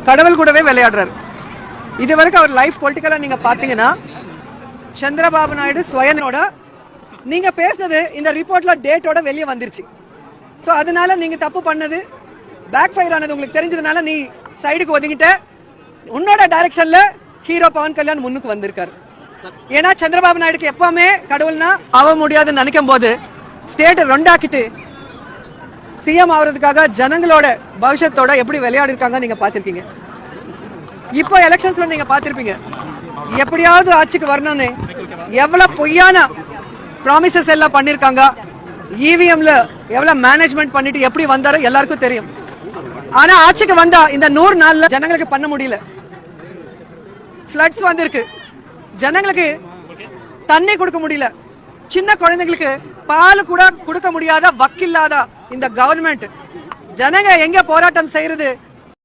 கடவுள் கூடவே விளையாடுறாரு. இது வரைக்கும் அவர் லைஃப் பொலிட்டிக்கலா நீங்க பாத்தீங்கன்னா சந்திரபாபு நாயுடு ஸ்வயனோட நீங்க பேசுனது இந்த ரிப்போர்ட்ல டேட்டோட வெளியே வந்துருச்சு. ஸோ அதனால நீங்க தப்பு பண்ணது பேக் ஃபயர் ஆனது உங்களுக்கு தெரிஞ்சதுனால நீ சைடுக்கு ஒதுங்கிட்ட. உன்னோட டைரக்ஷன்ல ஹீரோ பவன் கல்யாண் முன்னுக்கு வந்திருக்காரு. ஏன்னா சந்திரபாபு நாயுடுக்கு எப்பவுமே கடவுள்னா ஆக முடியாதுன்னு நினைக்கும் போது ஸ்டேட் ரெண்டாக்கிட்டு சிஎம் ஆகிறதுக்காக ஜனங்களோட பவிஷ்யத்தோட எப்படி விளையாடி இருக்காங்க நீங்க பாத்திருக்கீங்க. இப்போ எலெக்ஷன்ஸ்ல நீங்க பாத்திருப்பீங்க எப்படியாவது ஆட்சிக்கு வரணும்னு எவ்வளவு பொய்யான ப்ராமிசஸ் எல்லாம் பண்ணிருக்காங்க. இவிஎம்ல எவ்வளவு மேனேஜ்மெண்ட் பண்ணிட்டு எப்படி வந்தாரு எல்லாருக்கும் தெரியும். ஆனா ஆட்சிக்கு வந்தா இந்த 100 நாள்ல ஜனங்களுக்கு பண்ண முடியல. ஃப்ளட்ஸ் வந்திருக்கு, ஜனங்களுக்கு தண்ணி கொடுக்க முடியல, சின்ன குழந்தைங்களுக்கு பால் கூட கொடுக்க முடியாத வக்கில்லாத இந்த கவர்மெண்ட் ஜனங்க எங்க போராட்டம் செய்யறது